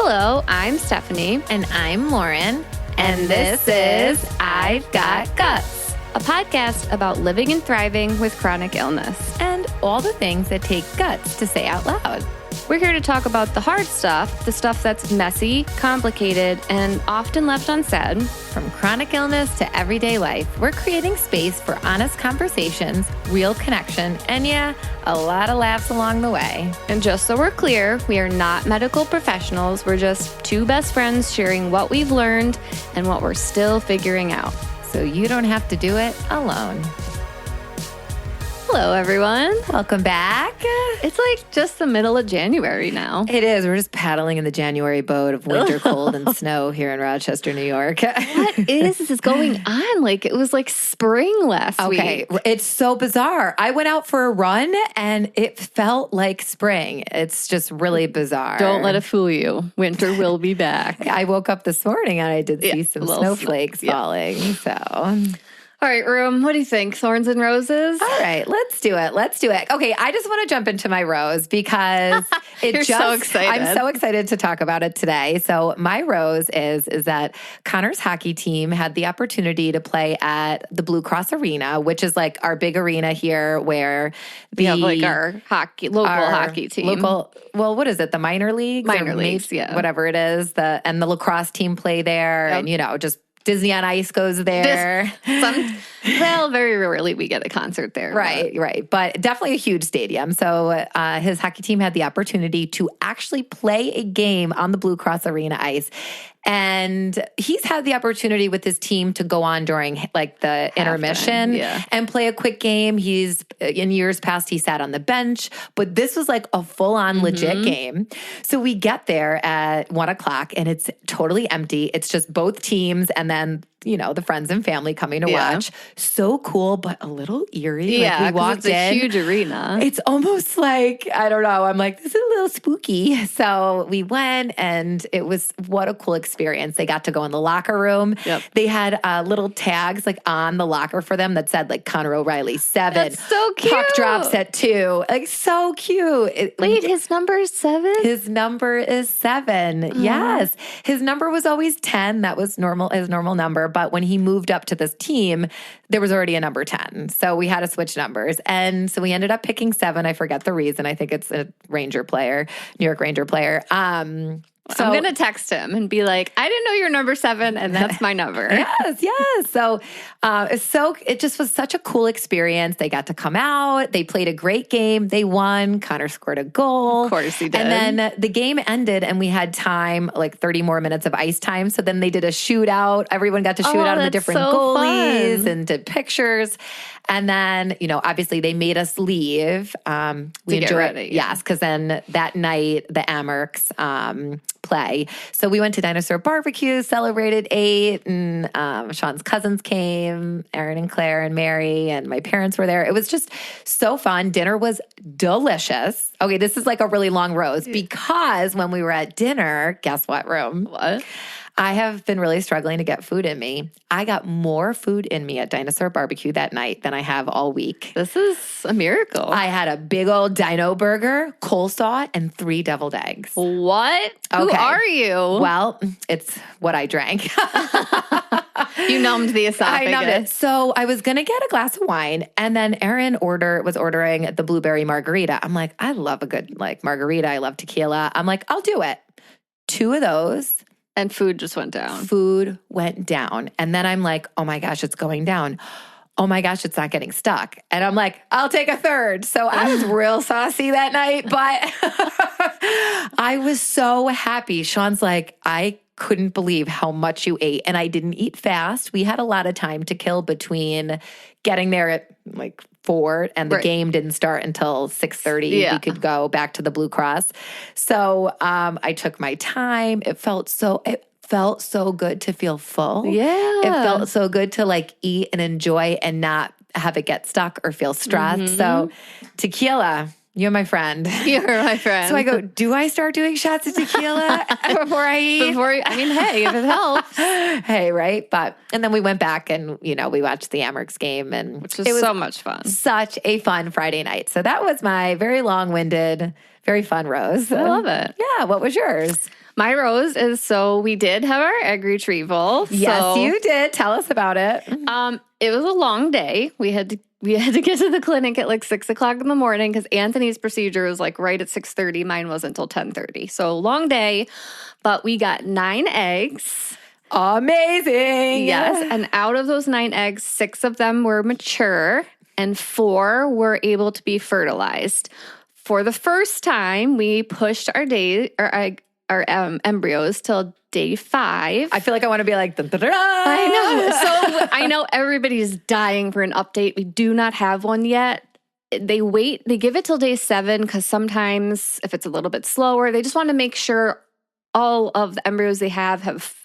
Hello, I'm Stephanie. And I'm Lauren. And this is I've Got Guts, a podcast about living and thriving with chronic illness. And all the things that take guts to say out loud. We're here to talk about the hard stuff, the stuff that's messy, complicated, and often left unsaid. From chronic illness to everyday life, we're creating space for honest conversations, real connection, and a lot of laughs along the way. And just so we're clear, we are not medical professionals. We're just two best friends sharing what we've learned and what we're still figuring out. So you don't have to do it alone. Hello, everyone. Welcome back. It's like just the middle of January now. It is. We're just paddling in the January boat of winter cold and snow here in Rochester, New York. What is going on? Like, it was like spring last week. Okay, it's so bizarre. I went out for a run and it felt like spring. It's just really bizarre. Don't let it fool you. Winter will be back. I woke up this morning and I did see some snowflakes falling. So... All right, Room, what do you think? Thorns and roses? All right, let's do it. Okay, I just want to jump into my rose because so excited. I'm so excited to talk about it today. So my rose is that Connor's hockey team had the opportunity to play at the Blue Cross Arena, which is like our big arena here where we have like our local hockey team. What is it? The minor leagues? Minor leagues, yeah. Whatever it is. And the lacrosse team play there and, just Disney on Ice goes there. Very rarely we get a concert there. Right. But definitely a huge stadium. So his hockey team had the opportunity to actually play a game on the Blue Cross Arena ice. And he's had the opportunity with his team to go on during like the intermission and play a quick game. In years past, he sat on the bench, but this was like a full-on legit game. So we get there at 1:00 and it's totally empty. It's just both teams and then the friends and family coming to watch. So cool, but a little eerie. Yeah, we walked it's a huge arena. It's almost like, I don't know, I'm like, this is a little spooky. So we went and what a cool experience. They got to go in the locker room. Yep. They had little tags like on the locker for them that said like Connor O'Reilly 7. That's so cute. Puck drops at 2. Like so cute. Wait, his number is 7? His number is 7. Yes. His number was always 10. That was his normal number. But when he moved up to this team, there was already a number 10. So we had to switch numbers. And so we ended up picking 7. I forget the reason. I think it's a New York Ranger player. So I'm going to text him and be like, I didn't know you're number 7 and that's my number. Yes. So it just was such a cool experience. They got to come out. They played a great game. They won. Connor scored a goal. Of course he did. And then the game ended and we had time, like 30 more minutes of ice time. So then they did a shootout. Everyone got to shoot out of the different goalies and did pictures. And then, obviously they made us leave. We enjoyed it. Yes, because then that night, the Amerks play. So we went to Dinosaur Barbecue, celebrated 8, and Sean's cousins came, Aaron and Claire and Mary, and my parents were there. It was just so fun. Dinner was delicious. Okay, this is like a really long rose because when we were at dinner, guess what, Room? What? I have been really struggling to get food in me. I got more food in me at Dinosaur Barbecue that night than I have all week. This is a miracle. I had a big old dino burger, coleslaw, and 3 deviled eggs. What? Okay. Who are you? Well, it's what I drank. You numbed the esophagus. I numbed it. So I was going to get a glass of wine, and then Aaron was ordering the blueberry margarita. I'm like, I love a good margarita. I love tequila. I'm like, I'll do it. 2 of those. And food just went down. Food went down. And then I'm like, oh my gosh, it's going down. Oh my gosh, it's not getting stuck. And I'm like, I'll take a 3rd. So I was real saucy that night, but I was so happy. Sean's like, I couldn't believe how much you ate. And I didn't eat fast. We had a lot of time to kill between getting there at 4 and the game didn't start until 6:30. Yeah. We could go back to the Blue Cross. So I took my time. It felt so good to feel full. Yeah. It felt so good to eat and enjoy and not have it get stuck or feel stressed. So tequila, You're my friend. You're my friend. So I go, do I start doing shots of tequila before I eat? Hey, if it helps. Hey, right? And then we went back and, we watched the Amherst game. Which was so much fun. Such a fun Friday night. So that was my very long-winded, very fun rose. I love it. Yeah. What was yours? My rose is, we did have our egg retrieval. Yes, you did. Tell us about it. It was a long day. We had to get to the clinic at like 6 o'clock in the morning because Anthony's procedure was like right at 6:30. Mine wasn't until 10:30. So long day, but we got 9 eggs. Amazing. Yes. And out of those 9 eggs, 6 of them were mature and 4 were able to be fertilized. For the first time, we pushed our embryos till day 5. I feel like I want to be like, I know. So I know everybody's dying for an update. We do not have one yet. They give it till day 7 because sometimes if it's a little bit slower, they just want to make sure all of the embryos they have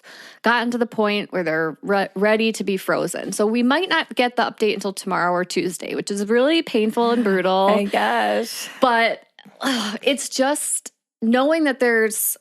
gotten to the point where they're ready to be frozen. So we might not get the update until tomorrow or Tuesday, which is really painful and brutal. Oh my gosh. But it's just knowing that there's,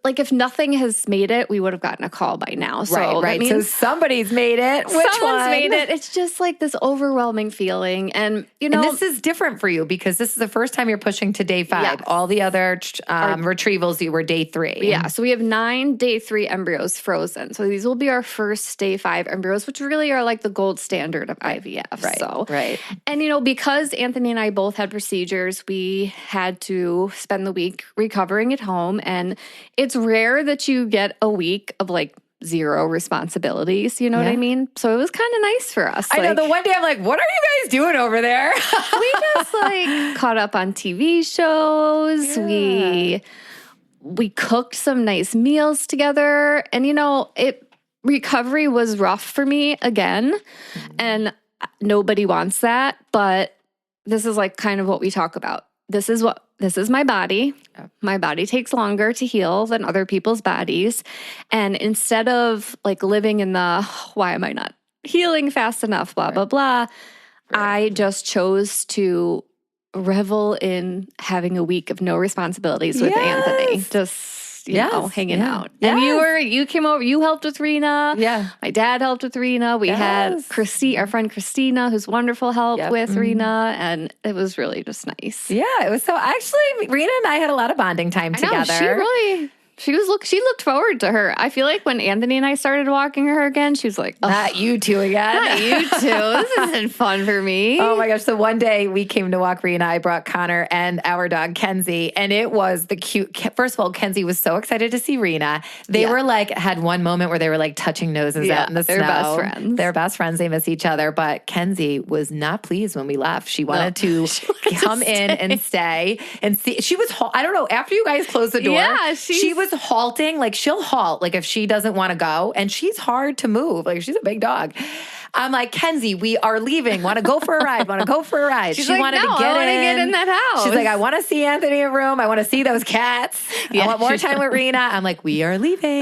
like, if nothing has made it, we would have gotten a call by now. So right. So somebody's made it. Someone's made it. It's just like this overwhelming feeling. And, And this is different for you because this is the first time you're pushing to day 5. Yes. All the other retrievals, you were day 3. Yeah. So we have 9 day 3 embryos frozen. So these will be our first day 5 embryos, which really are like the gold standard of IVF. Right. And, because Anthony and I both had procedures, we had to spend the week recovering at home. And it's rare that you get a week of like 0 responsibilities, you know what I mean? So it was kind of nice for us. I know the one day I'm like, what are you guys doing over there? We just like caught up on TV shows. Yeah. We cooked some nice meals together. And recovery was rough for me again. And nobody wants that, but this is like kind of what we talk about. This is my body. My body takes longer to heal than other people's bodies. And instead of like living in why am I not healing fast enough, blah, blah, blah, I just chose to revel in having a week of no responsibilities with Anthony. Just hanging out. And you came over, you helped with Rena. Yeah. My dad helped with Rena. We had our friend Christina, who's wonderful, help with Rena. And it was really just nice. Yeah, it was so actually, Rena and I had a lot of bonding time together. She looked forward to her. I feel like when Anthony and I started walking her again, she was like, not you two again. Not you two. This isn't fun for me. Oh my gosh. So one day we came to walk Rena. I brought Connor and our dog Kenzie, and it was the cute. First of all, Kenzie was so excited to see Rena. They were like, had one moment where they were like touching noses out in the snow. They're best friends. They're best friends. They miss each other. But Kenzie was not pleased when we left. She wanted to come in and stay and see. She was, I don't know, after you guys closed the door, she was halting. Like she'll halt, like if she doesn't want to go, and she's hard to move. Like she's a big dog. I'm like, Kenzie, we are leaving. Want to go for a ride? Want to go for a ride? She wanted to get in that house. She's like, I want to see Anthony in a room. I want to see those cats. I want more time with Rena. I'm like, we are leaving.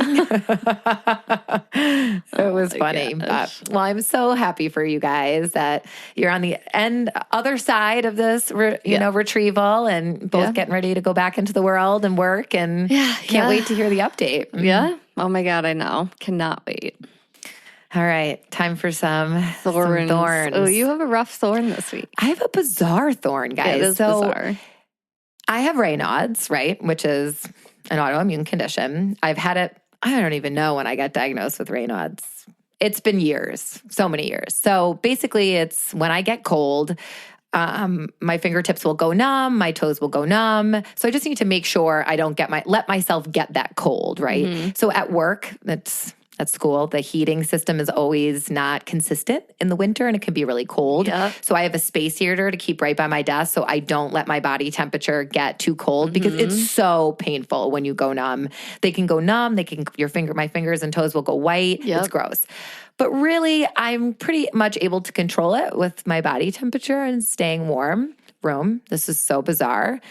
It was funny. But, well, I'm so happy for you guys that you're on the other side of this, retrieval, and both getting ready to go back into the world and work. And can't wait to hear the update. Yeah. Oh my God, I know. Cannot wait. All right, time for some thorns. Oh, you have a rough thorn this week. I have a bizarre thorn, guys. It is bizarre. I have Raynaud's, right, which is an autoimmune condition. I've had it, I don't even know when I got diagnosed with Raynaud's. It's been years, so many years. So basically it's when I get cold, my fingertips will go numb, my toes will go numb. So I just need to make sure I don't let myself get that cold, right? Mm-hmm. So at work, at school, the heating system is always not consistent in the winter, and it can be really cold. Yep. So I have a space heater to keep right by my desk so I don't let my body temperature get too cold because it's so painful when you go numb. They can go numb. My fingers and toes will go white. Yep. It's gross. But really, I'm pretty much able to control it with my body temperature and staying warm. This is so bizarre.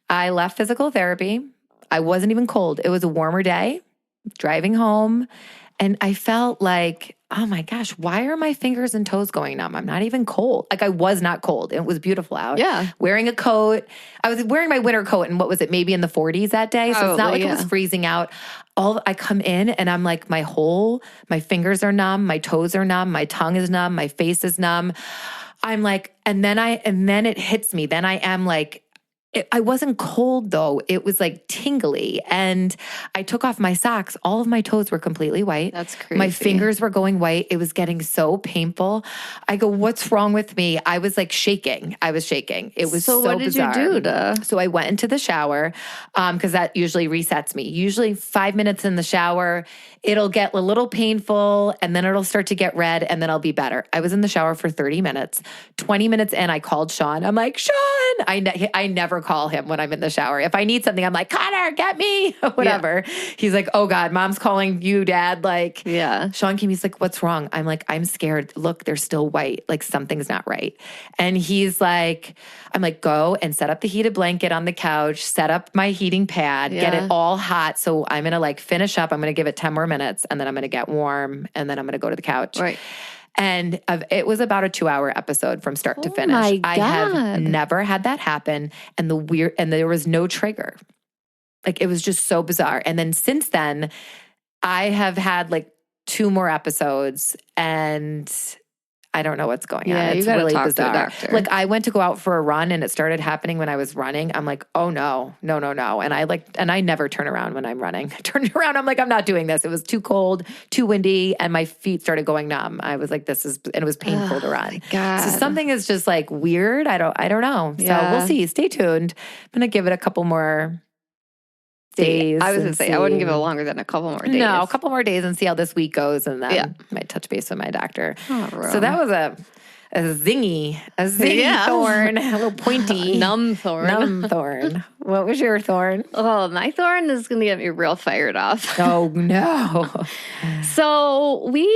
I left physical therapy. I wasn't even cold. It was a warmer day, driving home. And I felt like oh my gosh, why are my fingers and toes going numb? I'm not even cold. Like I was not cold. It was beautiful out. Yeah. Wearing a coat. I was wearing my winter coat and what was it? Maybe in the 40s that day. So it's not like it was freezing out. I come in and I'm like, my fingers are numb. My toes are numb. My tongue is numb. My face is numb. I'm like, and then it hits me. Then I am like, I wasn't cold though. It was like tingly. And I took off my socks. All of my toes were completely white. That's crazy. My fingers were going white. It was getting so painful. I go, what's wrong with me? I was like shaking. I was shaking. It was so what did bizarre. you do So I went into the shower because that usually resets me. Usually 5 minutes in the shower, it'll get a little painful and then it'll start to get red and then I'll be better. I was in the shower for 30 minutes. 20 minutes in, I called Sean. I'm like, Sean. I never call him when I'm in the shower. If I need something, I'm like, Connor, get me, whatever. Yeah. He's like, oh God, mom's calling you, dad. Like, Sean came, he's like, what's wrong? I'm like, I'm scared. Look, they're still white. Like something's not right. And he's like, I'm like, go and set up the heated blanket on the couch, set up my heating pad, get it all hot. So I'm going to like finish up. I'm going to give it 10 more minutes and then I'm going to get warm and then I'm going to go to the couch. Right. And it was about a 2-hour episode from start to finish. My God. I have never had that happen. And there was no trigger. Like it was just so bizarre. And then since then, I have had like 2 more episodes and I don't know what's going on. It's really bizarre. To the doctor. Like I went to go out for a run and it started happening when I was running. I'm like, oh no. And I never turn around when I'm running. I turned around. I'm like, I'm not doing this. It was too cold, too windy. And my feet started going numb. I was like, and it was painful to run. My God. So something is just like weird. I don't know. So we'll see. Stay tuned. I'm going to give it a couple more days. I was going to say, I wouldn't give it longer than a couple more days. No, a couple more days and see how this week goes. And then I might touch base with my doctor. Oh, so that was a zingy thorn, a little pointy. Numb thorn. What was your thorn? Oh, my thorn is going to get me real fired off. Oh, no. So we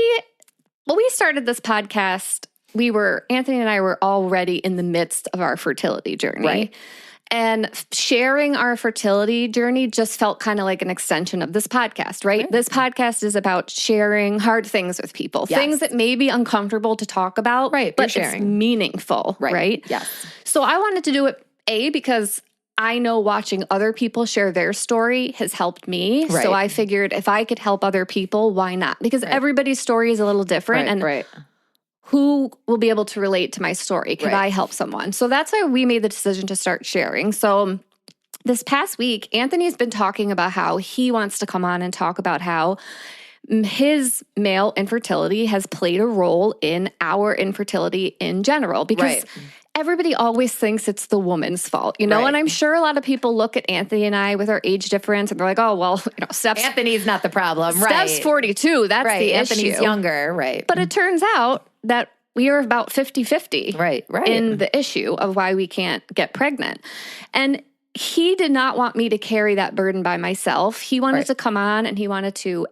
started this podcast, Anthony and I were already in the midst of our fertility journey. Right. And sharing our fertility journey just felt kind of like an extension of this podcast, right? This podcast is about sharing hard things with people, things that may be uncomfortable to talk about, but it's meaningful, right? Yes. So I wanted to do it, because I know watching other people share their story has helped me. Right. So I figured if I could help other people, why not? Because everybody's story is a little different. And who will be able to relate to my story? Could I help someone? So that's why we made the decision to start sharing. So this past week, Anthony's been talking about how he wants to come on and talk about how his male infertility has played a role in our infertility in general. Because everybody always thinks it's the woman's fault, and I'm sure a lot of people look at Anthony and I with our age difference and they're like, oh, well, Anthony's not the problem, Steph's 42, that's the Anthony's issue. Younger, right. But it turns out that we are about 50-50 right. in the issue of why we can't get pregnant. And he did not want me to carry that burden by myself. He wanted to come on and he wanted to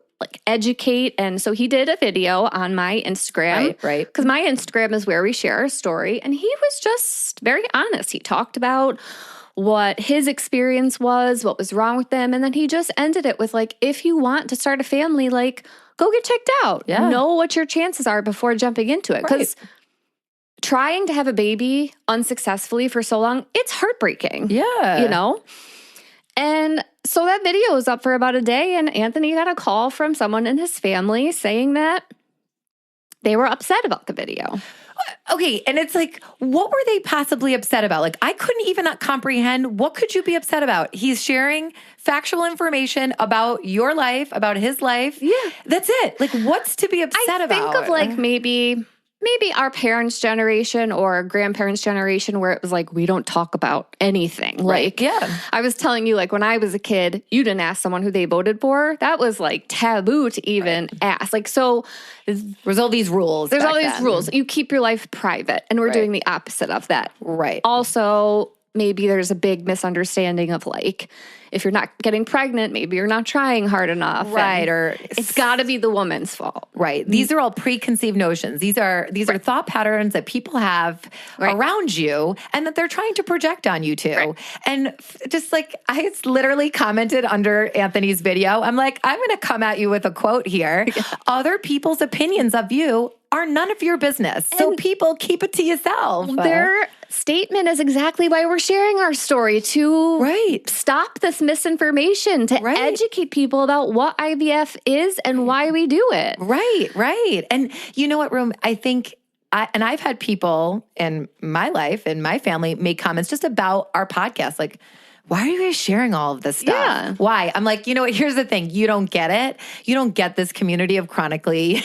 educate. And so he did a video on my Instagram. Right. Because my Instagram is where we share our story. And he was just very honest. He talked about what his experience was, what was wrong with them. And then he just ended it with if you want to start a family, go get checked out. Yeah. Know what your chances are before jumping into it. Because trying to have a baby unsuccessfully for so long, it's heartbreaking. Yeah. And so that video was up for about a day, and Anthony got a call from someone in his family saying that they were upset about the video. Okay, and it's what were they possibly upset about? I couldn't even comprehend. What could you be upset about? He's sharing factual information about your life, about his life. Yeah. That's it. What's to be upset about? I think of maybe our parents' generation or grandparents' generation where it was we don't talk about anything. I was telling you, when I was a kid, you didn't ask someone who they voted for. That was taboo to even ask. So there's all these rules. There's all these rules. You keep your life private, and we're doing the opposite of that. Right. Also, maybe there's a big misunderstanding of if you're not getting pregnant, maybe you're not trying hard enough. Right. Or it's got to be the woman's fault. Right. These are all preconceived notions. These are thought patterns that people have around you and that they're trying to project on you too. Right. And just like I literally commented under Anthony's video, I'm like, I'm going to come at you with a quote here. Other people's opinions of you are none of your business. So people, keep it to yourself. Their statement is exactly why we're sharing our story, to stop this misinformation, to educate people about what IVF is and why we do it. Right. And you know what, Room? I think I've had people in my life, in my family, make comments just about our podcast, like, why are you guys sharing all of this stuff? Yeah. Why? I'm like, you know what? Here's the thing. You don't get it. You don't get this community of chronically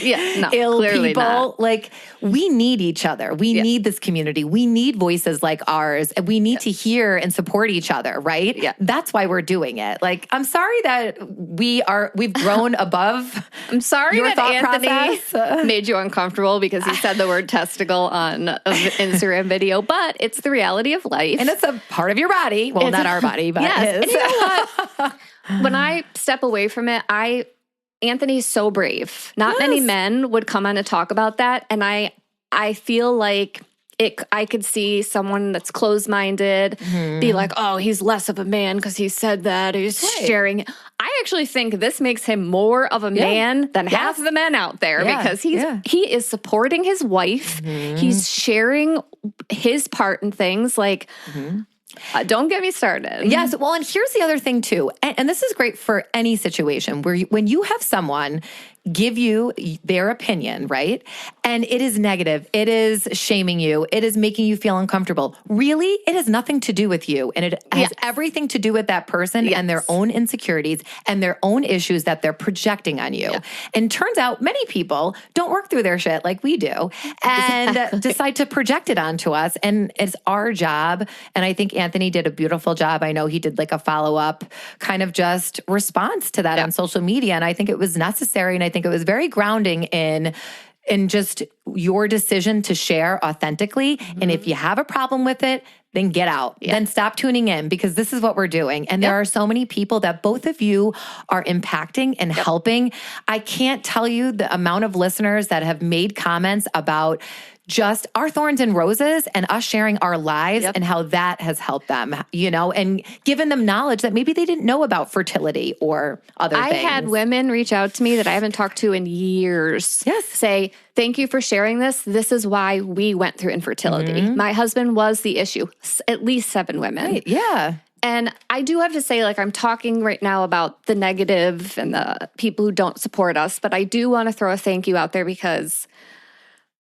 ill people. Not. Like, we need each other. We need this community. We need voices like ours. And we need to hear and support each other, right? Yeah. That's why we're doing it. Like, I'm sorry that we've grown above. I'm sorry your that Anthony made you uncomfortable because he said the word testicle on an Instagram video, but it's the reality of life. And it's a part of your body. Well, not our body, but yes. his. And you know what? When I step away from it, Anthony's so brave. Not many men would come on to talk about that. And I feel like I could see someone that's closed-minded be like, oh, he's less of a man because he said that. He's sharing. I actually think this makes him more of a man than half the men out there because he is supporting his wife. He's sharing his part in things like... don't get me started. Yes. Well, and here's the other thing too. And this is great for any situation where when you have someone give you their opinion, right? And it is negative. It is shaming you. It is making you feel uncomfortable. Really, it has nothing to do with you. And it has everything to do with that person and their own insecurities and their own issues that they're projecting on you. Yeah. And turns out many people don't work through their shit like we do and decide to project it onto us. And it's our job. And I think Anthony did a beautiful job. I know he did like a follow-up kind of just response to that on social media. And I think it was necessary. And I think it was very grounding in just your decision to share authentically. And if you have a problem with it, then get out. Then stop tuning in because this is what we're doing. And there are so many people that both of you are impacting and helping. I can't tell you the amount of listeners that have made comments about just our thorns and roses and us sharing our lives and how that has helped them, you know, and given them knowledge that maybe they didn't know about fertility or other things. I had women reach out to me that I haven't talked to in years. Say, thank you for sharing this. This is why we went through infertility. My husband was the issue. At least 7 women. Right. Yeah. And I do have to say, like, I'm talking right now about the negative and the people who don't support us, but I do want to throw a thank you out there because...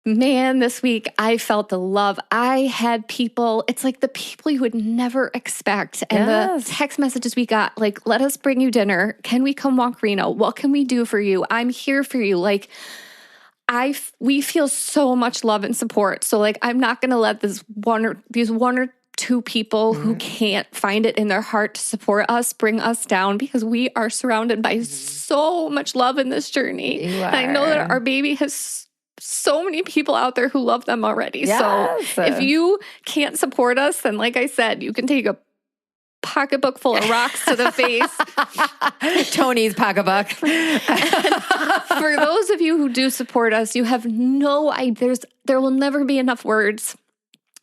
man, this week I felt the love. I had people, it's like the people you would never expect. And the text messages we got, like, let us bring you dinner. Can we come walk Reno? What can we do for you? I'm here for you. Like, we feel so much love and support. So, like, I'm not going to let these one or two people who can't find it in their heart to support us bring us down because we are surrounded by so much love in this journey. And I know that our baby has so many people out there who love them already. So if you can't support us, then like I said, you can take a pocketbook full of rocks to the face. Tony's pocketbook. For those of you who do support us, you have no idea. There will never be enough words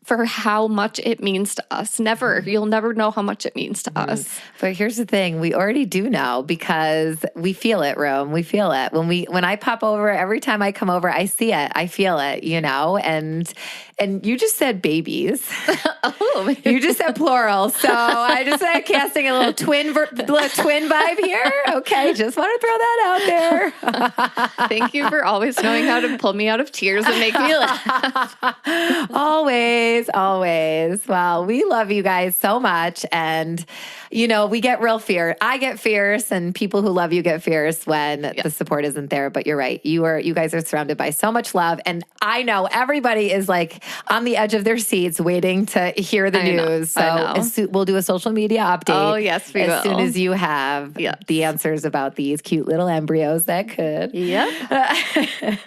for how much it means to us. Never. You'll never know how much it means to us. But here's the thing. We already do know because we feel it, Rome. We feel it. When I pop over, every time I come over, I see it. I feel it, you know? And you just said babies. Oh. You just said plural. So I just started casting a little twin vibe here. Okay. Just want to throw that out there. Thank you for always knowing how to pull me out of tears and make me laugh. Always. Well, we love you guys so much. And, you know, we get real fierce. I get fierce and people who love you get fierce when the support isn't there. But you're right. You guys are surrounded by so much love. And I know everybody is like on the edge of their seats waiting to hear the news. So we'll do a social media update. Oh, yes, we will. As soon as you have the answers about these cute little embryos that could. Yep.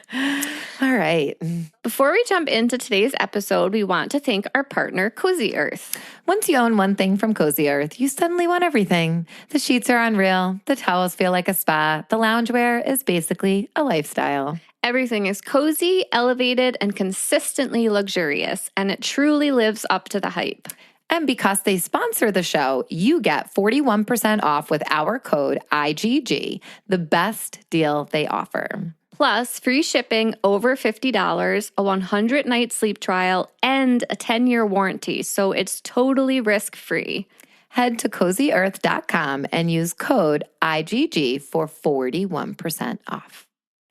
All right. Before we jump into today's episode, we want to thank our partner, Cozy Earth. Once you own one thing from Cozy Earth, you suddenly want everything. The sheets are unreal. The towels feel like a spa. The loungewear is basically a lifestyle. Everything is cozy, elevated, and consistently luxurious, and it truly lives up to the hype. And because they sponsor the show, you get 41% off with our code IGG, the best deal they offer. Plus, free shipping over $50, a 100-night sleep trial, and a 10-year warranty, so it's totally risk-free. Head to CozyEarth.com and use code IGG for 41% off.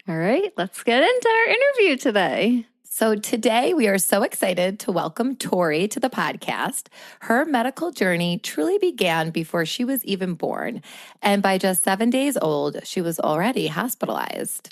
All right, let's get into our interview today. So today we are so excited to welcome Tori to the podcast. Her medical journey truly began before she was even born, and by just 7 days old, she was already hospitalized.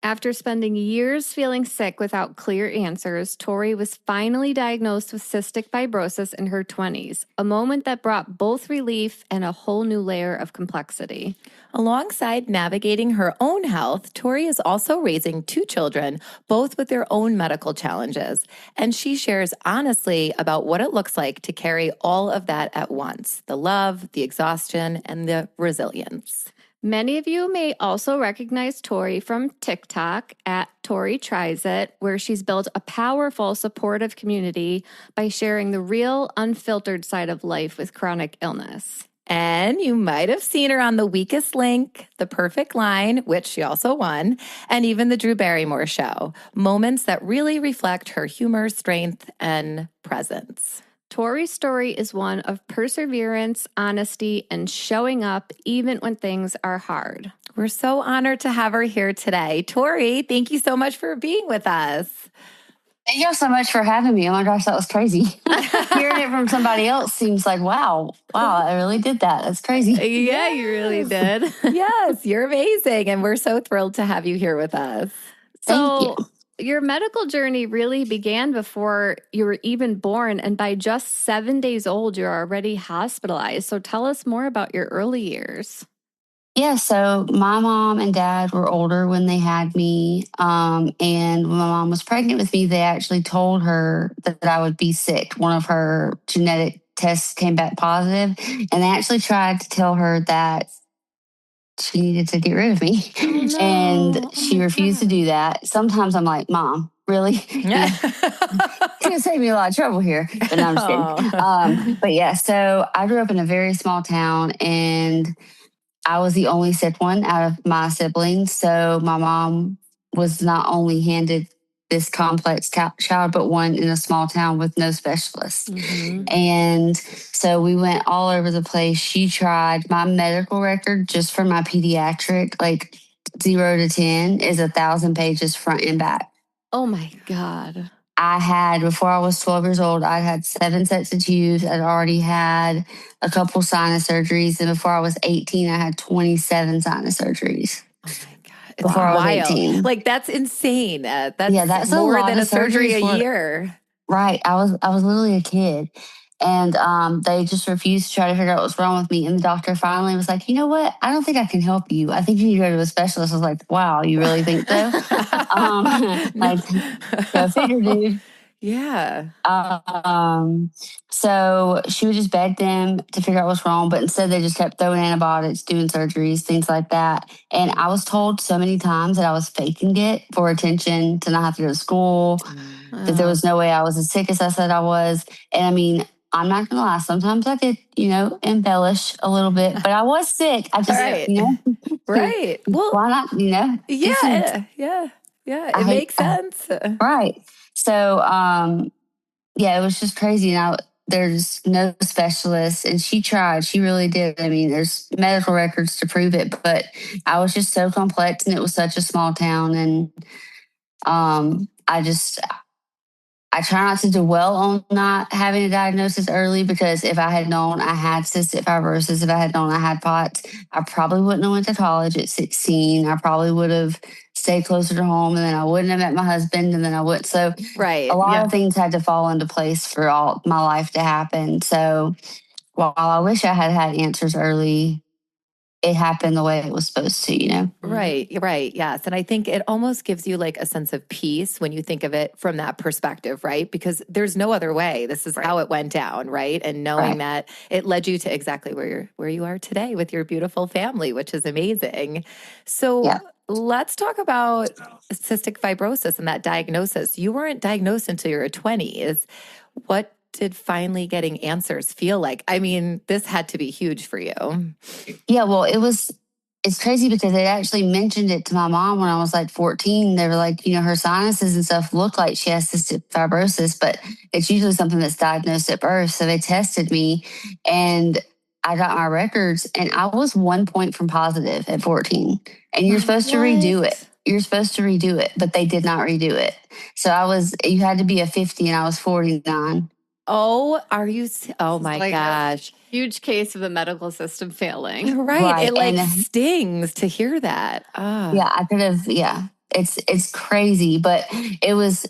After spending years feeling sick without clear answers, Tori was finally diagnosed with cystic fibrosis in her 20s, a moment that brought both relief and a whole new layer of complexity. Alongside navigating her own health, Tori is also raising 2 children, both with their own medical challenges. And she shares honestly about what it looks like to carry all of that at once, the love, the exhaustion, and the resilience. Many of you may also recognize Tori from TikTok at Tori Tries It, where she's built a powerful, supportive community by sharing the real, unfiltered side of life with chronic illness. And you might have seen her on The Weakest Link, The Perfect Line, which she also won, and even The Drew Barrymore Show, moments that really reflect her humor, strength, and presence. Tori's story is one of perseverance, honesty, and showing up even when things are hard. We're so honored to have her here today. Tori, thank you so much for being with us. Thank y'all so much for having me. Oh my gosh, that was crazy. Hearing it from somebody else seems like, wow, I really did that. That's crazy. Yeah, you really did. Yes, you're amazing. And we're so thrilled to have you here with us. So your medical journey really began before you were even born. And by just 7 days old, you're already hospitalized. So tell us more about your early years. Yeah, so my mom and dad were older when they had me. And when my mom was pregnant with me, they actually told her that I would be sick. One of her genetic tests came back positive, and they actually tried to tell her that she needed to get rid of me. Oh, no. And she refused to do that. Sometimes I'm like, Mom, really? You're gonna save me a lot of trouble here. But no, I'm just kidding. But yeah, so I grew up in a very small town, and I was the only sick one out of my siblings. So my mom was not only handed this complex child, but one in a small town with no specialists. Mm-hmm. And so we went all over the place. She tried. My medical record just for my pediatric, like 0 to 10, is 1,000 pages front and back. Oh my God. I had, before I was 12 years old, I had 7 sets of tubes. I'd already had a couple sinus surgeries. And before I was 18, I had 27 sinus surgeries. Oh my God. It's Before I was wild. 18. Like, that's insane. That's a more lot than a of surgery surgeries a year. Right. I was literally a kid. And they just refused to try to figure out what's wrong with me. And the doctor finally was like, you know what? I don't think I can help you. I think you need to go to a specialist. I was like, wow, you really think so? Go figure, dude. Yeah. So she would just beg them to figure out what's wrong, but instead they just kept throwing antibiotics, doing surgeries, things like that. And I was told so many times that I was faking it for attention, to not have to go to school, that there was no way I was as sick as I said I was. And I mean, I'm not gonna lie, sometimes I could, embellish a little bit, but I was sick. I just, Right. Well, why not, Yeah. It makes sense. Right. So, it was just crazy. Now there's no specialist, and she tried. She really did. I mean, there's medical records to prove it, but I was just so complex, and it was such a small town. And I try not to dwell on not having a diagnosis early, because if I had known I had cystic fibrosis, if I had known I had POTS, I probably wouldn't have went to college at 16. I probably would have stayed closer to home, and then I wouldn't have met my husband, and then I would. So Right. a lot of things had to fall into place for all my life to happen. So while I wish I had had answers early, it happened the way it was supposed to, you know? Right, right. Yes. And I think it almost gives you like a sense of peace when you think of it from that perspective, right? Because there's no other way. This is how it went down, right? And knowing that it led you to exactly where you are today with your beautiful family, which is amazing. So let's talk about cystic fibrosis and that diagnosis. You weren't diagnosed until you were 20s. What did finally getting answers feel like? I mean, this had to be huge for you. Yeah, well, it's crazy because they actually mentioned it to my mom when I was like 14. They were like, you know, her sinuses and stuff look like she has cystic fibrosis, but it's usually something that's diagnosed at birth. So they tested me and I got my records and I was 1 point from positive at 14. And you're supposed to redo it. You're supposed to redo it, but they did not redo it. So you had to be a 50 and I was 49. Oh, oh my gosh. Huge case of the medical system failing. Right. It like stings to hear that. Oh. Yeah, I could have, it's crazy, but it was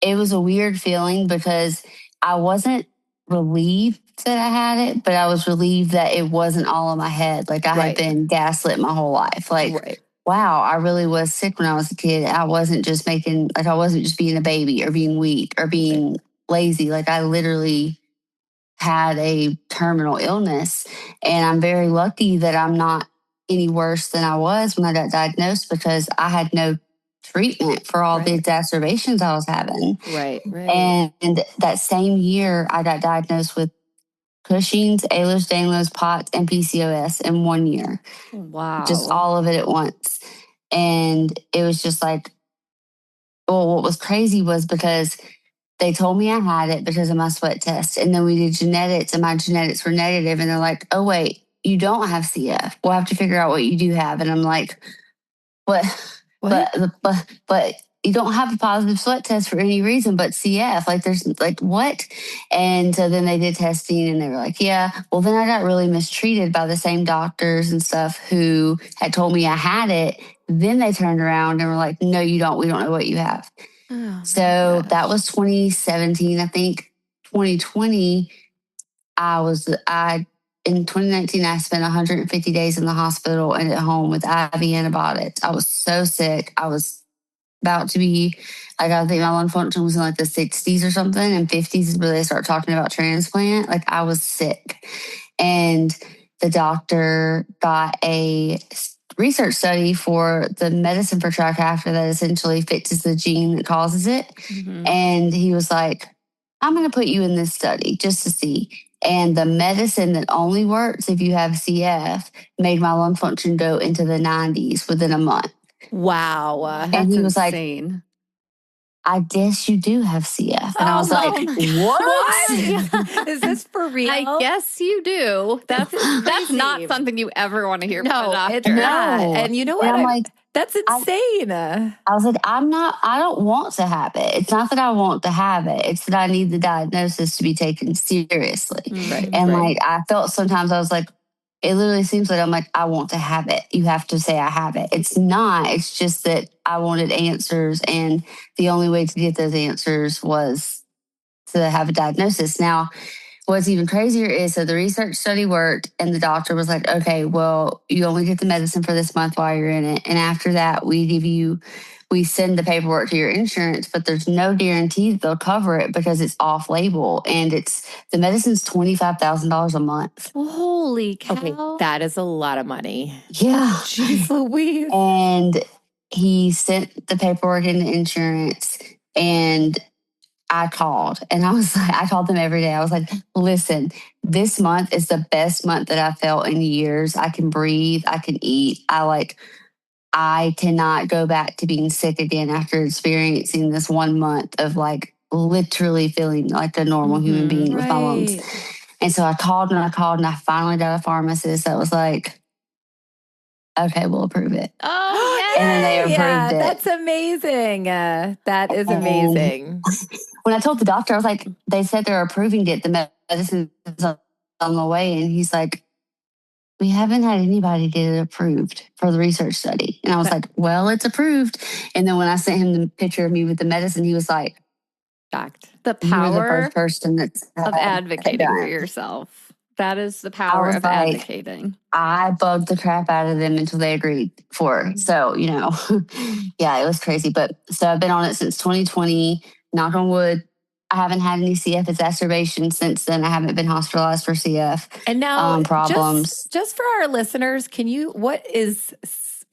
a weird feeling because I wasn't relieved that I had it, but I was relieved that it wasn't all in my head. Like I had been gaslit my whole life. Like, wow, I really was sick when I was a kid. I wasn't just being a baby or being weak or being lazy. Like I literally had a terminal illness, and I'm very lucky that I'm not any worse than I was when I got diagnosed because I had no treatment for all the exacerbations I was having. Right. And that same year, I got diagnosed with Cushing's, Ehlers-Danlos, POTS, and PCOS in 1 year. Wow. Just all of it at once. And it was just like, well, what was crazy was because they told me I had it because of my sweat test. And then we did genetics and my genetics were negative. And they're like, oh, wait, you don't have CF. We'll have to figure out what you do have. And I'm like, what? But you don't have a positive sweat test for any reason but CF. Like there's like, what? And so then they did testing and they were like, yeah. Well, then I got really mistreated by the same doctors and stuff who had told me I had it. Then they turned around and were like, no, you don't. We don't know what you have. So that was 2017. I think 2020, in 2019, I spent 150 days in the hospital and at home with IV antibiotics. I was so sick. I was about to be, I think my lung function was in like the 60s or something, and 50s is where they start talking about transplant. Like I was sick. And the doctor got a research study for the medicine for Trikafta that essentially fixes the gene that causes it. Mm-hmm. And he was like, I'm going to put you in this study just to see. And the medicine that only works if you have CF made my lung function go into the 90s within a month. Wow. And he was insane. Like, I guess you do have CF. And I was like, what? Is this for real? I guess you do. That's not something you ever want to hear from a doctor. It's not. And you know what? I'm like, that's insane. I was like, I don't want to have it. It's not that I want to have it. It's that I need the diagnosis to be taken seriously. Right. And like, I felt sometimes I was like, it literally seems like I'm like, I want to have it. You have to say I have it. It's not. It's just that I wanted answers. And the only way to get those answers was to have a diagnosis. Now, what's even crazier is so the research study worked and the doctor was like, okay, well, you only get the medicine for this month while you're in it. And after that, we send the paperwork to your insurance, but there's no guarantee that they'll cover it because it's off label and the medicine's $25,000 a month. Holy cow. Okay, that is a lot of money. Yeah. Jeez Louise. And he sent the paperwork into insurance and I called and I called them every day. I was like, listen, this month is the best month that I felt in years. I can breathe. I can eat. I cannot go back to being sick again after experiencing this 1 month of like literally feeling like a normal human being with my lungs. And so I called and I finally got a pharmacist that was like, okay, we'll approve it. Oh, yeah. And then they approved it. That's amazing. That is amazing. When I told the doctor, I was like, they said they're approving it. The medicine is on the way. And he's like, we haven't had anybody get it approved for the research study. And I was like, well, it's approved. And then when I sent him the picture of me with the medicine, he was like, shocked. The power you're the first person of advocating for yourself. That is the I power was of like, advocating. I bugged the crap out of them until they agreed for it. So, yeah, it was crazy. But so I've been on it since 2020. Knock on wood. I haven't had any CF exacerbations since then. I haven't been hospitalized for CF And now, problems. just for our listeners, what is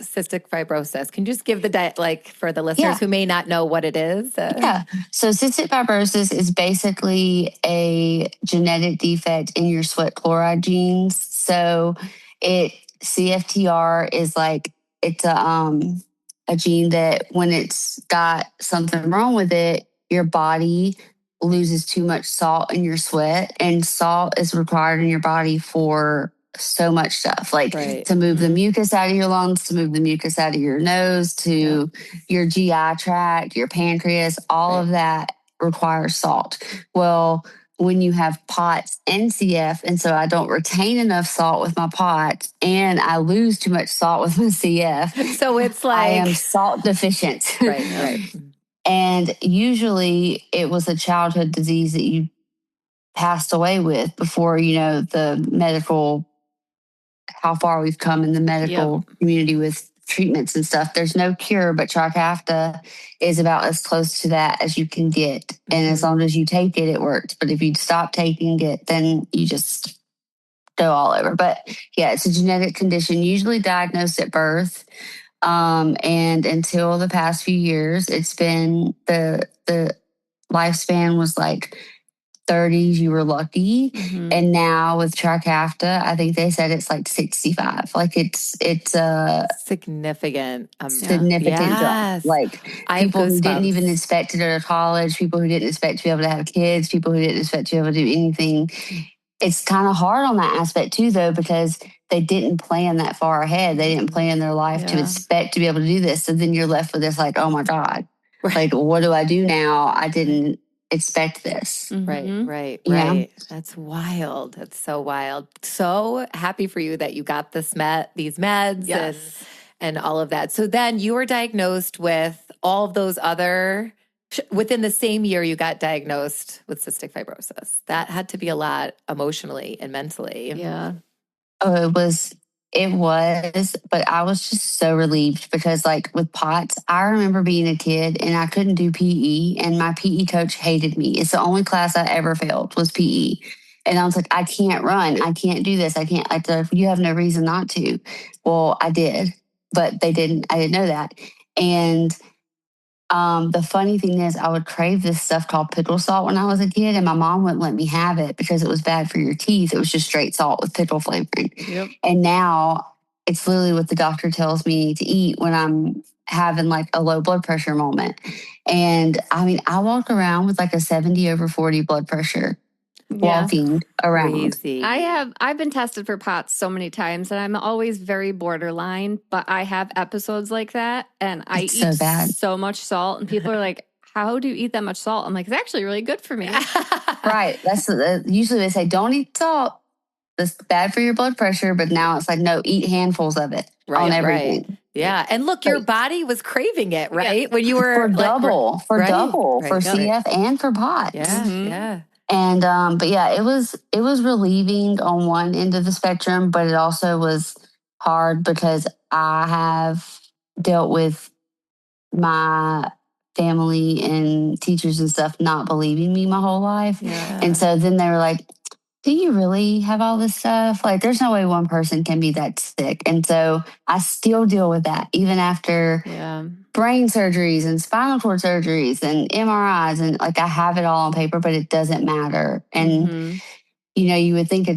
cystic fibrosis? Can you just give for the listeners who may not know what it is? Yeah. So cystic fibrosis is basically a genetic defect in your sweat chloride genes. So CFTR is like, it's a gene that when it's got something wrong with it, your body loses too much salt in your sweat, and salt is required in your body for so much stuff, like to move the mucus out of your lungs, to move the mucus out of your nose, to your GI tract, your pancreas, all of that requires salt. Well, when you have POTS and CF, and so I don't retain enough salt with my POTS and I lose too much salt with my CF. So it's like I am salt deficient. Right. And usually it was a childhood disease that you passed away with before, the medical, how far we've come in the medical community with treatments and stuff. There's no cure, but Trikafta is about as close to that as you can get. And as long as you take it, it works. But if you stop taking it, then you just go all over. But yeah, it's a genetic condition, usually diagnosed at birth. And until the past few years, it's been the lifespan was like 30s, you were lucky. And now with Trikafta, I think they said it's like 65. Like it's a significant jump. Like people who didn't even expect to go to college, people who didn't expect to be able to have kids, people who didn't expect to be able to do anything. It's kind of hard on that aspect too, though, because they didn't plan that far ahead. They didn't plan their life to expect to be able to do this. So then you're left with this like, oh my God, like, what do I do now? I didn't expect this. Right. That's wild. That's so wild. So happy for you that you got these meds and all of that. So then you were diagnosed with all of those other, within the same year you got diagnosed with cystic fibrosis. That had to be a lot emotionally and mentally. Yeah. Oh, it was, but I was just so relieved because like with POTS, I remember being a kid and I couldn't do PE and my PE coach hated me. It's the only class I ever failed was PE. And I was like, I can't run. I can't do this. I can't, you have no reason not to. Well, I did, but I didn't know that. And the funny thing is, I would crave this stuff called pickle salt when I was a kid, and my mom wouldn't let me have it because it was bad for your teeth. It was just straight salt with pickle flavoring. And now it's literally what the doctor tells me to eat when I'm having like a low blood pressure moment. And I mean, I walk around with like a 70/40 blood pressure. Walking around. Crazy. I've been tested for POTS so many times and I'm always very borderline, but I have episodes like that and I eat so much salt and people are like, how do you eat that much salt? I'm like, it's actually really good for me. Right. That's usually they say, don't eat salt. That's bad for your blood pressure. But now it's like, no, eat handfuls of it on everything. Right. Yeah. And look, your body was craving it, right? When you were for CF and for POTS. Yeah. And but yeah, it was relieving on one end of the spectrum, but it also was hard because I have dealt with my family and teachers and stuff not believing me my whole life. And so then they were like, do you really have all this stuff? Like, there's no way one person can be that sick. And so I still deal with that even after brain surgeries and spinal cord surgeries and MRIs. And like, I have it all on paper, but it doesn't matter. And, you would think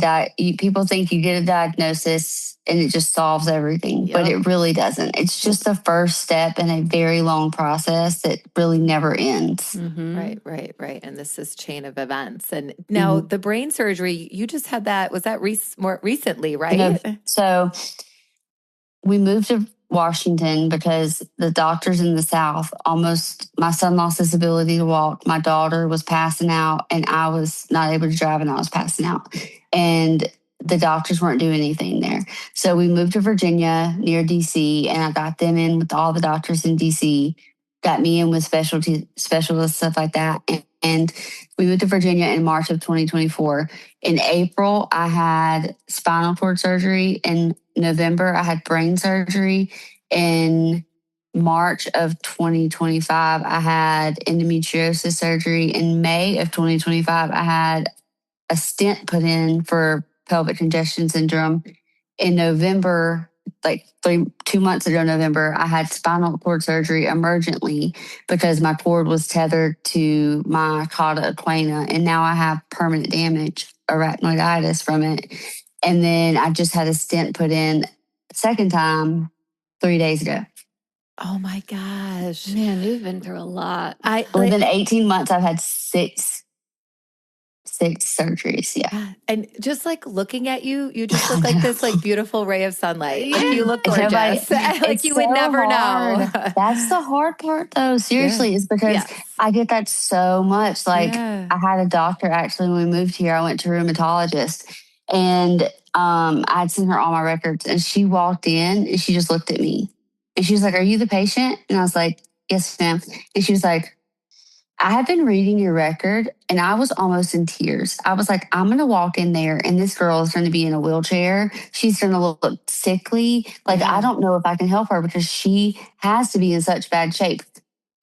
people think you get a diagnosis and it just solves everything, but it really doesn't. It's just the first step in a very long process that really never ends. Right. And this is chain of events. And now the brain surgery, you just had that, was that more recently, right? So we moved to Washington because the doctors in the South my son lost his ability to walk. My daughter was passing out and I was not able to drive and I was passing out. And the doctors weren't doing anything there. So we moved to Virginia near DC and I got them in with all the doctors in DC, got me in with specialists, stuff like that. And we moved to Virginia in March of 2024. In April, I had spinal cord surgery. In November, I had brain surgery. In March of 2025, I had endometriosis surgery. In May of 2025, I had a stent put in for pelvic congestion syndrome. In November, like 2 months ago, November, I had spinal cord surgery emergently because my cord was tethered to my cauda equina, and now I have permanent damage, arachnoiditis from it. And then I just had a stent put in second time 3 days ago. Oh my gosh. Man, you've been through a lot. Within 18 months, I've had six surgeries. Yeah. And just like looking at you, you just look like this like beautiful ray of sunlight. Like you look gorgeous. Like you would never know. That's the hard part though. Seriously, is because I get that so much. Like I had a doctor actually when we moved here, I went to a rheumatologist and I'd sent her all my records and she walked in and she just looked at me and she was like, "Are you the patient?" And I was like, "Yes, ma'am." And she was like, "I have been reading your record," and I was almost in tears. I was like, "I'm going to walk in there and this girl is going to be in a wheelchair. She's going to look sickly. Like, I don't know if I can help her because she has to be in such bad shape."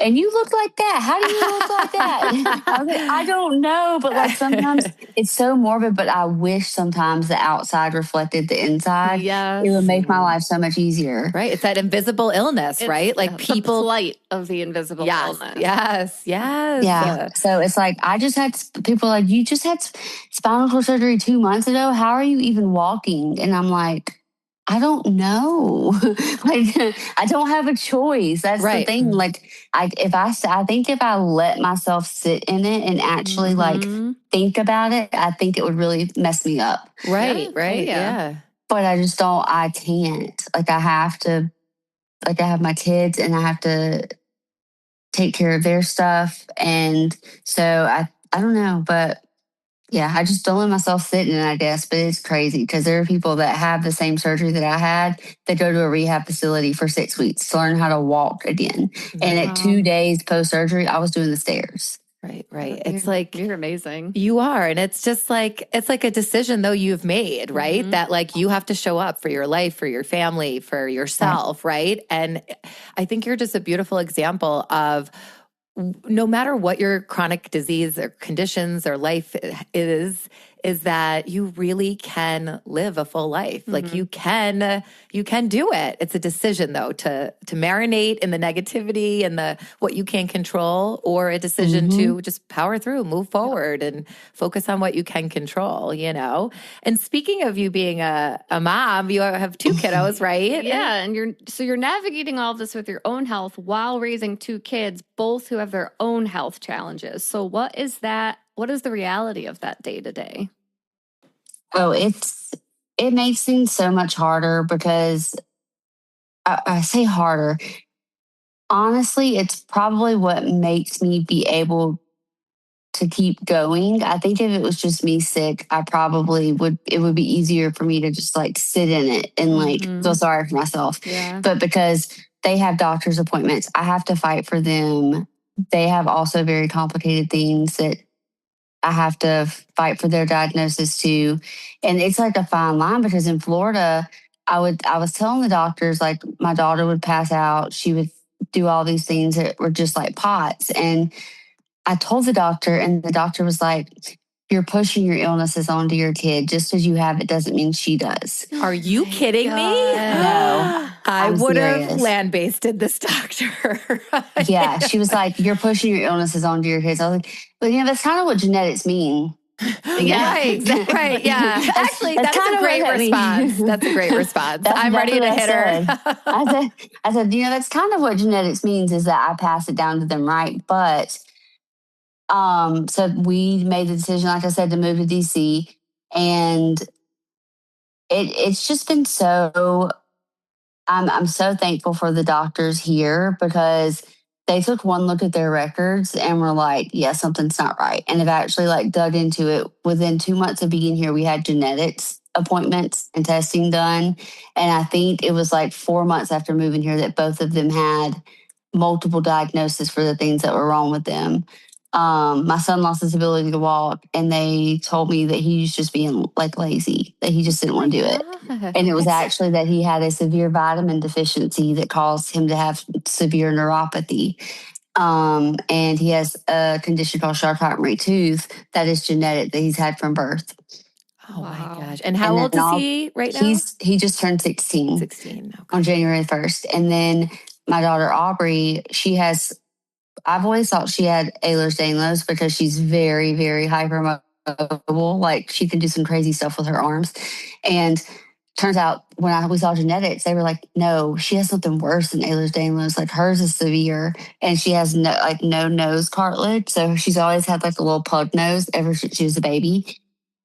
And you look like that. How do you look like that? I was like, I don't know. But like sometimes it's so morbid, but I wish sometimes the outside reflected the inside. Yes. It would make my life so much easier. Right. It's that invisible illness, right? Like people. The plight of the invisible illness. Yes. Yeah. So it's like, I just had people like, "You just had spinal cord surgery 2 months ago. How are you even walking?" And I'm like, I don't know. Like, I don't have a choice. That's the thing. Like, I think if I let myself sit in it and actually like think about it, I think it would really mess me up. Right. Yeah. But I just don't. I can't. Like, I have to. Like, I have my kids, and I have to take care of their stuff, and so I don't know, but. Yeah, I just don't let myself sit in it, I guess. But it's crazy because there are people that have the same surgery that I had that go to a rehab facility for 6 weeks to learn how to walk again. And at 2 days post-surgery, I was doing the stairs. Right. It's like you're amazing. You are. And it's just like, it's like a decision though you've made, right? That like you have to show up for your life, for your family, for yourself, right? And I think you're just a beautiful example of no matter what your chronic disease or conditions or life is that you really can live a full life. Like you can do it. It's a decision though to marinate in the negativity and the what you can't control, or a decision to just power through, move forward and focus on what you can control, you know? And speaking of you being a mom, you have 2 kiddos, right? Yeah. And you're navigating all of this with your own health while raising 2 kids, both who have their own health challenges. So what is that? What is the reality of that day to day? Oh, it makes things so much harder because I say harder. Honestly, it's probably what makes me be able to keep going. I think if it was just me sick, I probably it would be easier for me to just like sit in it and like feel sorry for myself. Yeah. But because they have doctor's appointments, I have to fight for them. They have also very complicated things that I have to fight for their diagnosis too. And it's like a fine line because in Florida, I was telling the doctors, like, my daughter would pass out. She would do all these things that were just like POTS. And I told the doctor, and the doctor was like, "You're pushing your illnesses onto your kid. Just because you have it doesn't mean she does." Are you kidding me? No. I would have serious. land-based this doctor. Yeah. She was like, "You're pushing your illnesses onto your kids." I was like, "But that's kind of what genetics mean." Yeah. Right. Yeah. Actually, that's a great response. That's a great response. I'm ready to hit her. I said, that's kind of what genetics means, is that I pass it down to them, right? But so we made the decision, like I said, to move to DC, and it's just been so. I'm so thankful for the doctors here because they took one look at their records and were like, "Yeah, something's not right," and have actually like dug into it. Within 2 months of being here, we had genetics appointments and testing done, and I think it was like 4 months after moving here that both of them had multiple diagnoses for the things that were wrong with them. My son lost his ability to walk, and they told me that he was just being like lazy, that he just didn't want to do it. And it was actually that he had a severe vitamin deficiency that caused him to have severe neuropathy. And he has a condition called Charcot-Marie tooth that is genetic, that he's had from birth. Oh my gosh. And how old is he right now? He just turned 16. 16. Okay. On January 1st. And then my daughter Aubrey, I've always thought she had Ehlers-Danlos because she's very, very hypermobile. Like she can do some crazy stuff with her arms. And turns out when we saw genetics, they were like, no, she has something worse than Ehlers-Danlos. Like hers is severe, and she has no nose cartilage. So she's always had like a little pug nose ever since she was a baby.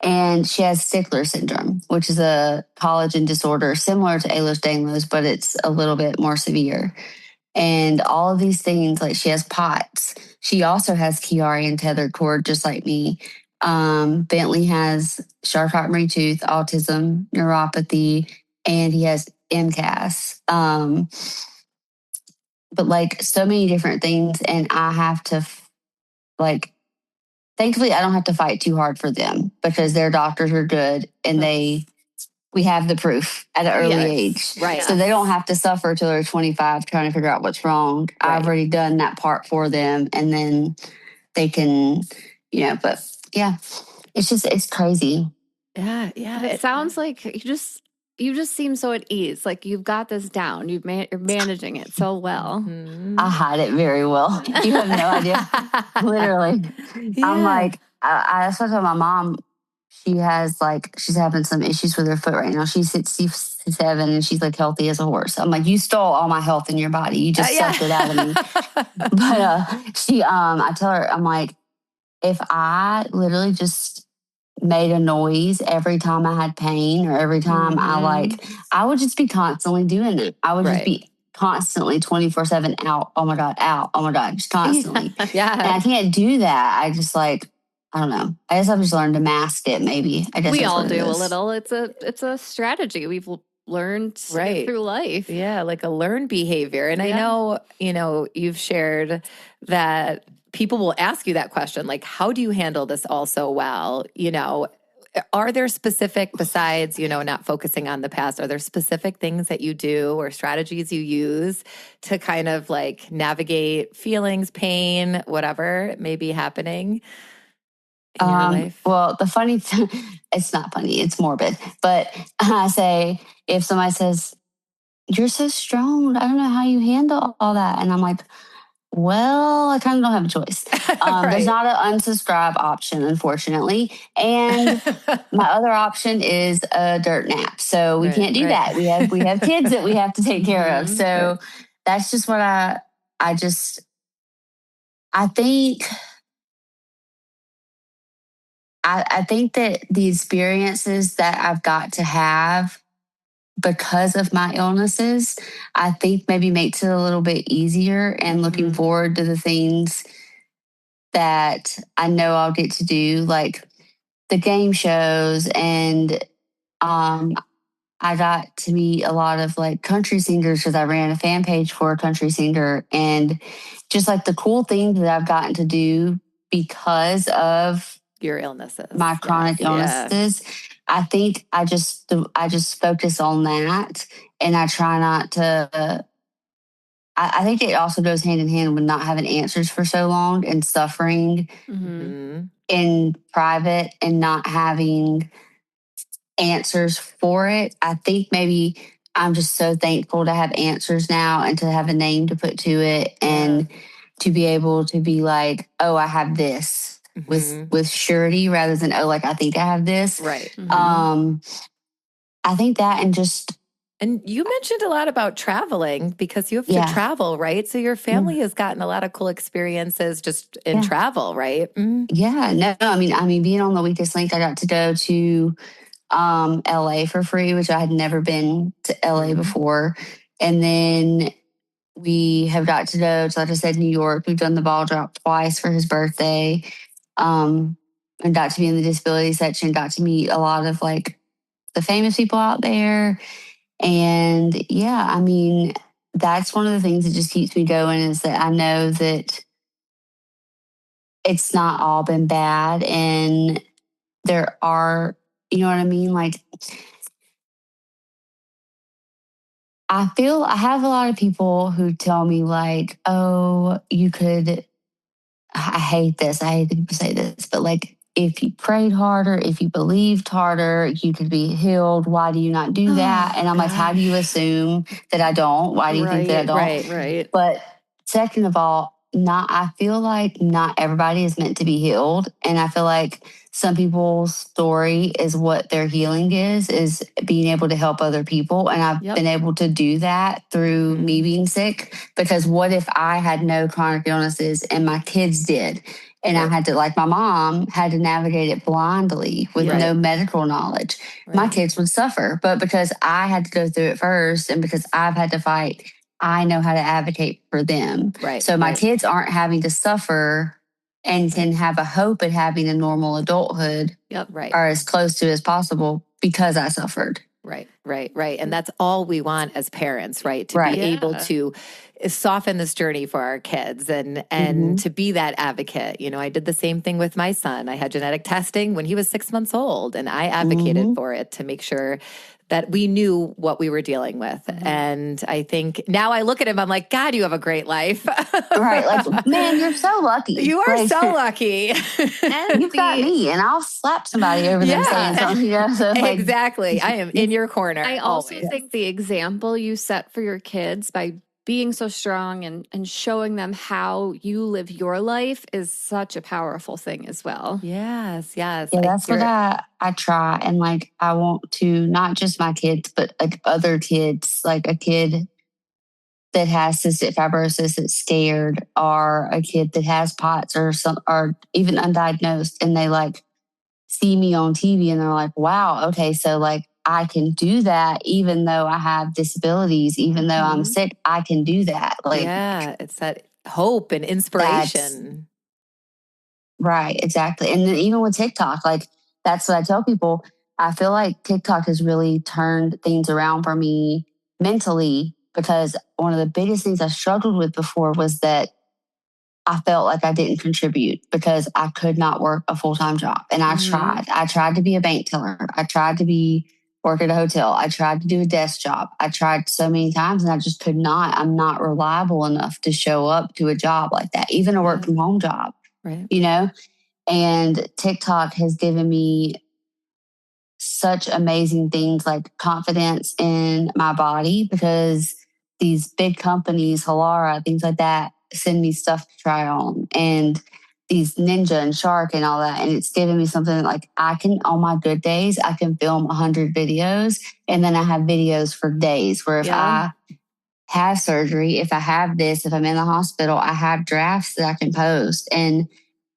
And she has Stickler syndrome, which is a collagen disorder similar to Ehlers-Danlos, but it's a little bit more severe. And all of these things, like she has POTS. She also has Chiari and tethered cord, just like me. Bentley has Charcot-Marie tooth, autism, neuropathy, and he has MCAS. But like so many different things, and I have to thankfully I don't have to fight too hard for them because their doctors are good, and we have the proof at an early age. Right. So they don't have to suffer till they're 25 trying to figure out what's wrong. Right. I've already done that part for them, and then they can, but yeah, it's crazy. Yeah. It sounds like you just seem so at ease. Like you've got this down. You're managing it so well. Mm-hmm. I hide it very well. You have no idea. Literally. Yeah. I'm like, I told my mom, she's having some issues with her foot right now. She's 67 and she's like healthy as a horse. I'm like, you stole all my health in your body. You just sucked it out of me. But I tell her, I'm like, if I literally just made a noise every time I had pain or every time I would just be constantly doing it. I would just be constantly 24/7 out. Oh my God, just constantly. Yeah. And I can't do that. I just I don't know. I guess I've just learned to mask it. Maybe I guess we all do a little. It's a strategy we've learned through life. Yeah, like a learned behavior. And I know, you've shared that people will ask you that question, like, how do you handle this all so well? Are there specific, besides, not focusing on the past, are there specific things that you do or strategies you use to kind of like navigate feelings, pain, whatever may be happening in your life? Well, the funny thing, it's not funny, it's morbid. But I say, if somebody says, you're so strong, I don't know how you handle all that. And I'm like, well, I kind of don't have a choice. There's not an unsubscribe option, unfortunately. And my other option is a dirt nap. So we can't do that. We have kids that we have to take care of. So that's just what I think. I think that the experiences that I've got to have because of my illnesses, I think maybe makes it a little bit easier, and looking forward to the things that I know I'll get to do, like the game shows. And I got to meet a lot of like country singers because I ran a fan page for a country singer, and just like the cool things that I've gotten to do because of your illnesses, my chronic illnesses. I think I just focus on that, and I try not to. I think it also goes hand in hand with not having answers for so long and suffering in private and not having answers for it. I think maybe I'm just so thankful to have answers now and to have a name to put to it, and to be able to be like, oh, I have this. With surety rather than, oh, like I think I have this. Right. I think that, and you mentioned a lot about traveling because you have to travel, right? So your family has gotten a lot of cool experiences just in travel, right? Yeah, no, I mean, being on the Weakest Link, I got to go to LA for free, which I had never been to LA before. And then we have got to go to, like I said, New York. We've done the ball drop twice for his birthday. And got to be in the disability section, got to meet a lot of like the famous people out there. And that's one of the things that just keeps me going, is that I know that it's not all been bad. And there are, you know what I mean? Like, I feel I have a lot of people who tell me, like, oh, you could, I hate this. I hate that people say this, but like, if you prayed harder, if you believed harder, you could be healed. Why do you not do that? And I'm like, how do you assume that I don't? Why do you think that I don't? Right. But second of all, I feel like not everybody is meant to be healed. And I feel like some people's story is what their healing is being able to help other people. And I've been able to do that through me being sick, because what if I had no chronic illnesses and my kids did? And I had to, like my mom, had to navigate it blindly with no medical knowledge. My kids would suffer. But because I had to go through it first and because I've had to fight, I know how to advocate for them. So my kids aren't having to suffer and can have a hope at having a normal adulthood or as close to as possible because I suffered. Right. And that's all we want as parents, right? To be able to soften this journey for our kids and to be that advocate. You know, I did the same thing with my son. I had genetic testing when he was 6 months old, and I advocated for it to make sure that we knew what we were dealing with. And I think now I look at him, I'm like, God, you have a great life. Like, man, you're so lucky. You are so lucky. And you've got me, and I'll slap somebody over them saying something. You know? So, like, exactly. I am in your corner. I also think the example you set for your kids by being so strong and showing them how you live your life is such a powerful thing as well. Yes. Yeah, that's what I try. And like, I want to, not just my kids, but like other kids, like a kid that has cystic fibrosis that's scared, or a kid that has POTS or even undiagnosed, and they like see me on TV and they're like, wow, okay, so like I can do that even though I have disabilities, even though I'm sick, I can do that. Like, it's that hope and inspiration. Right, exactly. And then even with TikTok, like that's what I tell people. I feel like TikTok has really turned things around for me mentally, because one of the biggest things I struggled with before was that I felt like I didn't contribute because I could not work a full-time job. And I tried. I tried to be a bank teller. I tried to work at a hotel. I tried to do a desk job. I tried so many times and I just could not. I'm not reliable enough to show up to a job like that, even a work from home job, you know? And TikTok has given me such amazing things like confidence in my body, because these big companies, Halara, things like that, send me stuff to try on, and these Ninja and Shark and all that. And it's given me something like I can, on my good days, I can film 100 videos, and then I have videos for days where if I have surgery, if I have this, if I'm in the hospital, I have drafts that I can post. And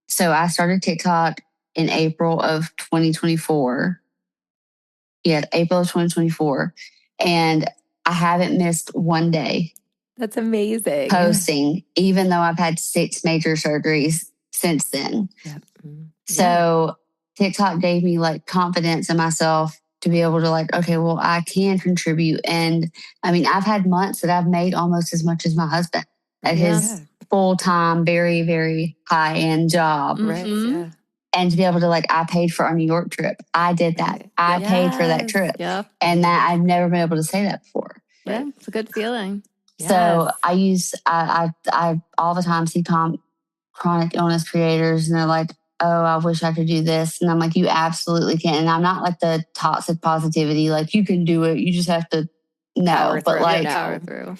so I started TikTok in April of 2024. Yeah, April of 2024. And I haven't missed one day. That's amazing. Posting, even though I've had 6 major surgeries since then. So TikTok gave me like confidence in myself to be able to like, okay, well, I can contribute. And I mean, I've had months that I've made almost as much as my husband at his full-time, very, very high-end job. And to be able to like, I paid for our New York trip. I did that. I paid for that trip. And that I've never been able to say that before. Yeah, it's a good feeling. So I all the time see chronic illness creators, and they're like, oh, I wish I could do this. And I'm like, you absolutely can. And I'm not like the toxic positivity, like you can do it. You just have to know. But like, power through.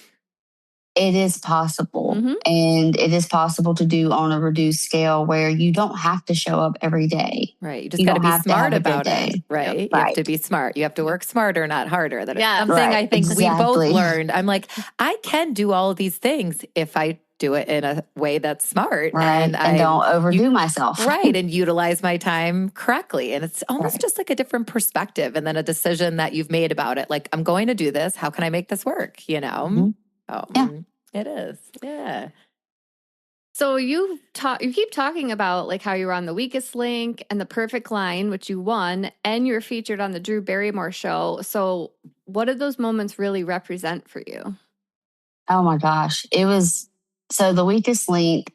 It is possible. And it is possible to do on a reduced scale where you don't have to show up every day. Right. You just got to be smart about it. Right. You have to be smart. You have to work smarter, not harder. That is something I think we both learned. I'm like, I can do all of these things if I do it in a way that's smart. And I don't overdo myself. Right. And utilize my time correctly. And it's almost just like a different perspective, and then a decision that you've made about it. Like, I'm going to do this. How can I make this work? You know? It is. Yeah. So you keep talking about like how you were on The Weakest Link and The Perfect Line, which you won, and you were featured on the Drew Barrymore Show. So what did those moments really represent for you? Oh my gosh. It was, so The Weakest Link,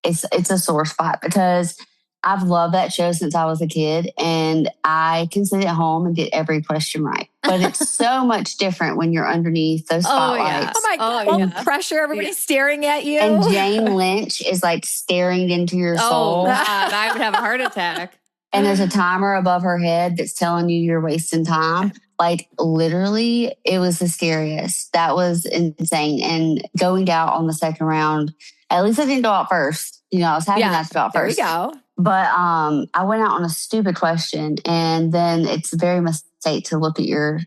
it's a sore spot because I've loved that show since I was a kid, and I can sit at home and get every question right. But it's so much different when you're underneath those spotlights. Oh my God. All the pressure, everybody's staring at you. And Jane Lynch is like staring into your soul. Oh God, I would have a heart attack. And there's a timer above her head that's telling you you're wasting time. Like literally, it was the scariest. That was insane. And going out on the second round, at least I didn't go out first. You know, I was happy not to go out first. There we go. But I went out on a stupid question, and then it's a very mistake to look at your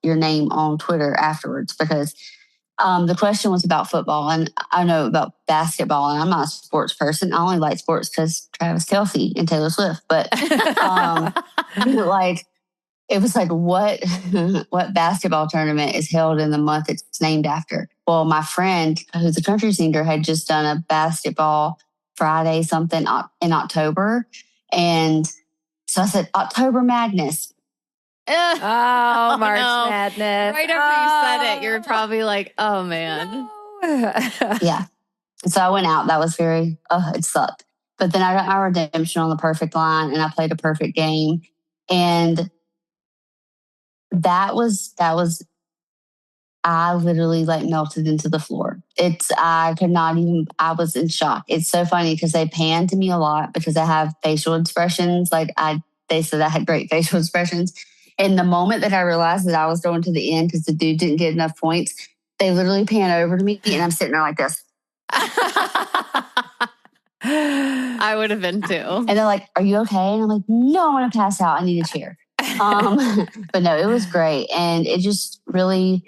name on Twitter afterwards because the question was about football, and I know about basketball, and I'm not a sports person. I only like sports because Travis Kelce and Taylor Swift. But like, it was like, what basketball tournament is held in the month it's named after? Well, my friend, who's a country singer, had just done a basketball Friday something in October. And so I said, October Madness. Oh, March Madness. Right after you said it, you're probably like, oh man. No. Yeah. So I went out. That was it sucked. But then I got my redemption on the perfect line and I played a perfect game. And that was I literally like melted into the floor. I was in shock. It's so funny because they pan to me a lot because I have facial expressions. They said I had great facial expressions. And the moment that I realized that I was going to the end because the dude didn't get enough points, they literally pan over to me and I'm sitting there like this. I would have been too. And they're like, are you okay? And I'm like, no, I'm going to pass out. I need a chair. But no, it was great. And it just really,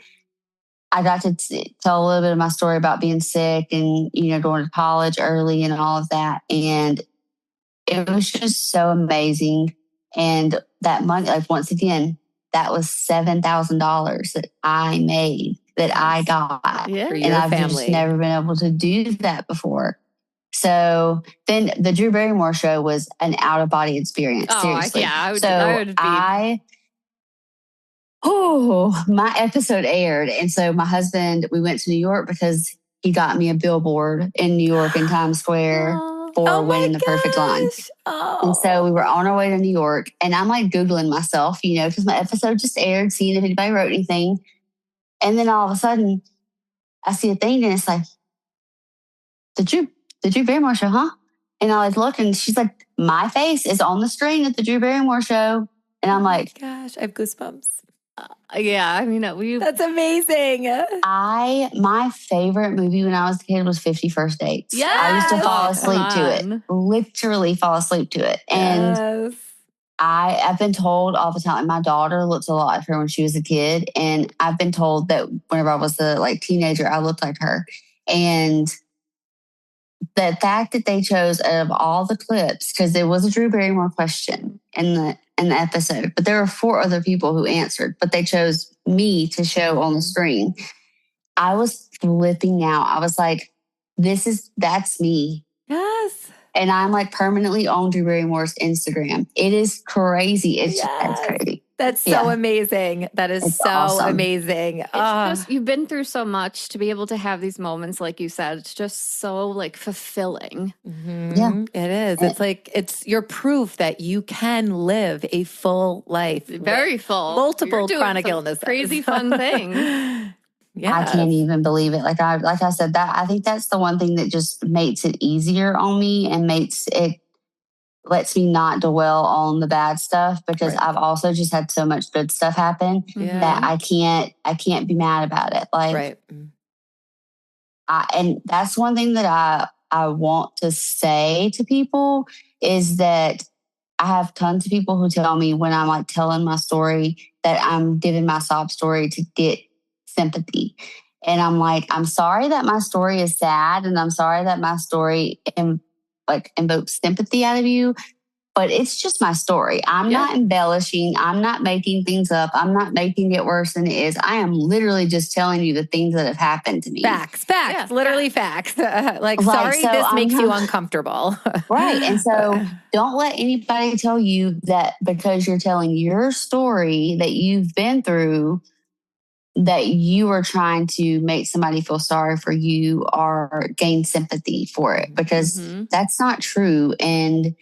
I got to tell a little bit of my story about being sick and, going to college early and all of that. And it was just so amazing. And that money, like once again, that was $7,000 that I made, that I got. Yeah. And I've just never been able to do that before. So then the Drew Barrymore Show was an out-of-body experience. Seriously. I would be. My episode aired. And so my husband, we went to New York because he got me a billboard in New York in Times Square for winning the perfect line. And so we were on our way to New York and I'm like Googling myself, because my episode just aired, seeing if anybody wrote anything. And then all of a sudden I see a thing and it's like, the Drew Barrymore Show, huh? And I was looking, she's like, my face is on the screen at the Drew Barrymore Show. And I'm like, gosh, I have goosebumps. Yeah, I mean, that's amazing. My favorite movie when I was a kid was 50 First Dates. Yeah, I used to fall asleep to it, literally fall asleep to it. And I've been told all the time, my daughter looks a lot like her when she was a kid. And I've been told that whenever I was a teenager, I looked like her. And the fact that they chose out of all the clips, because there was a Drew Barrymore question in the episode, but there were 4 other people who answered, but they chose me to show on the screen. I was flipping out. I was like, that's me. Yes. And I'm like permanently on Drew Barrymore's Instagram. It is crazy. It's crazy. That's so amazing. That is so awesome. Amazing. It's just, you've been through so much to be able to have these moments, like you said. It's just so fulfilling. Mm-hmm. Yeah, it is. It's it's your proof that you can live a full life, very full, multiple chronic illnesses, crazy fun things. Yeah, I can't even believe it. Like I said, that I think that's the one thing that just makes it easier on me and lets me not dwell on the bad stuff because I've also just had so much good stuff happen that I can't be mad about it. And that's one thing that I want to say to people is that I have tons of people who tell me when I'm telling my story that I'm giving my sob story to get sympathy. And I'm like, I'm sorry that my story is sad and I'm sorry that my story invokes sympathy out of you, but it's just my story. I'm not embellishing. I'm not making things up. I'm not making it worse than it is. I am literally just telling you the things that have happened to me. Facts, literally facts. Sorry, so this makes you uncomfortable. Right. And so don't let anybody tell you that because you're telling your story that you've been through that you are trying to make somebody feel sorry for you or gain sympathy for it, because that's not true. And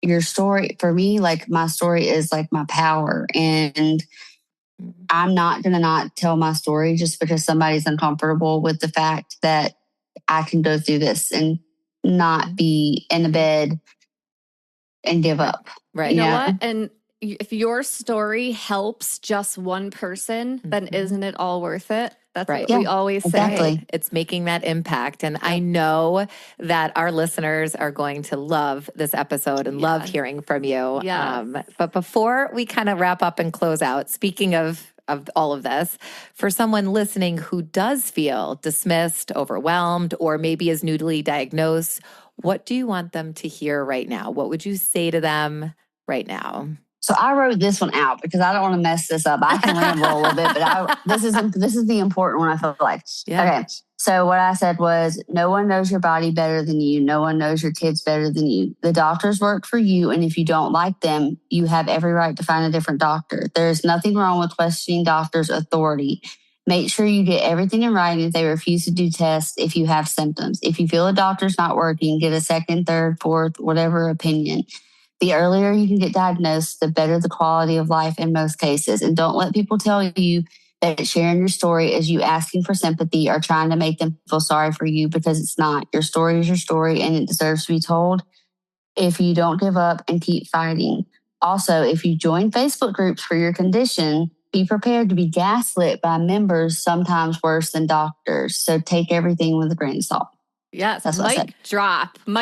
your story, for me, like my story is like my power. And I'm not going to not tell my story just because somebody's uncomfortable with the fact that I can go through this and not be in a bed and give up. Right. You know what? And if your story helps just one person, then isn't it all worth it? That's what we always say. Exactly. It's making that impact. And I know that our listeners are going to love this episode and love hearing from you. But before we kind of wrap up and close out, speaking of all of this, for someone listening who does feel dismissed, overwhelmed, or maybe is newly diagnosed, what do you want them to hear right now? What would you say to them right now? So I wrote this one out because I don't want to mess this up. I can ramble a little bit, but this is the important one, I feel like. Okay. So what I said was, no one knows your body better than you. No one knows your kids better than you. The doctors work for you. And if you don't like them, you have every right to find a different doctor. There's nothing wrong with questioning doctors' authority. Make sure you get everything in writing if they refuse to do tests if you have symptoms. If you feel a doctor's not working, get a second, third, fourth, whatever opinion. The earlier you can get diagnosed, the better the quality of life in most cases. And don't let people tell you that sharing your story is you asking for sympathy or trying to make them feel sorry for you, because it's not. Your story is your story and it deserves to be told if you don't give up and keep fighting. Also, if you join Facebook groups for your condition, be prepared to be gaslit by members, sometimes worse than doctors. So take everything with a grain of salt. Yes, that's mic drop. Oh,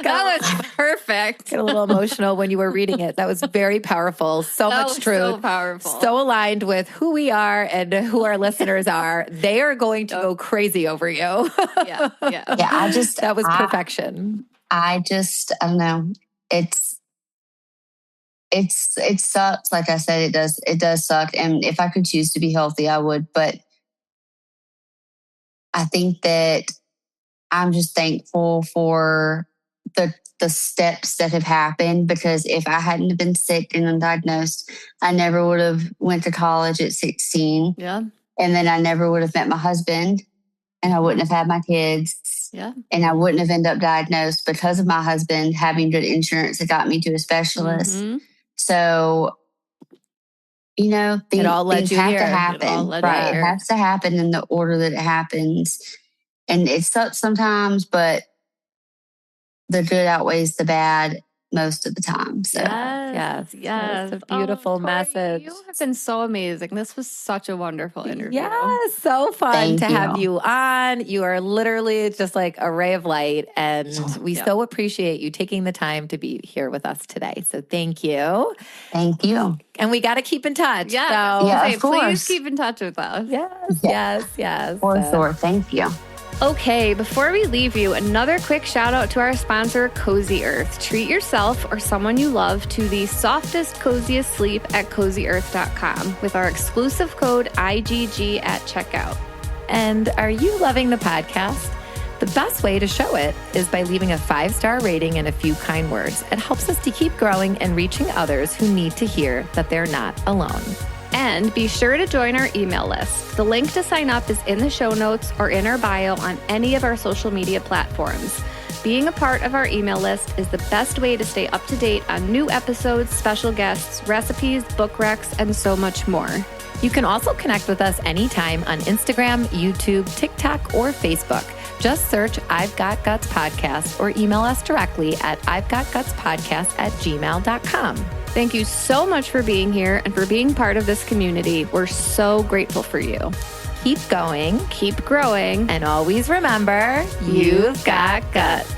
That was perfect. Get a little emotional when you were reading it. That was very powerful. So much truth. So powerful. So aligned with who we are and who our listeners are. They are going to go crazy over you. Yeah. That was perfection. I don't know. It sucks. Like I said, it does suck. And if I could choose to be healthy, I would. But I think that I'm just thankful for the steps that have happened, because if I hadn't been sick and undiagnosed, I never would have went to college at 16. Yeah. And then I never would have met my husband, and I wouldn't have had my kids. Yeah. And I wouldn't have ended up diagnosed because of my husband having good insurance that got me to a specialist. So, things have to happen. Right. It has to happen in the order that it happens. And it sucks sometimes, but the good outweighs the bad most of the time. So yes. That's a beautiful Tori, message. You have been so amazing. This was such a wonderful interview. Yes, so fun to have you on. You are literally just like a ray of light, and we so appreciate you taking the time to be here with us today. So thank you. Thank you. And we got to keep in touch. Of course. Please keep in touch with us. Yes. For sure. Thank you. Okay, before we leave you, another quick shout out to our sponsor, Cozy Earth. Treat yourself or someone you love to the softest, coziest sleep at CozyEarth.com with our exclusive code IGG at checkout. And are you loving the podcast? The best way to show it is by leaving a 5-star rating and a few kind words. It helps us to keep growing and reaching others who need to hear that they're not alone. And be sure to join our email list. The link to sign up is in the show notes or in our bio on any of our social media platforms. Being a part of our email list is the best way to stay up to date on new episodes, special guests, recipes, book recs, and so much more. You can also connect with us anytime on Instagram, YouTube, TikTok, or Facebook. Just search I've Got Guts Podcast or email us directly at I'veGotGutsPodcast@gmail.com. Thank you so much for being here and for being part of this community. We're so grateful for you. Keep going, keep growing, and always remember, you've got guts.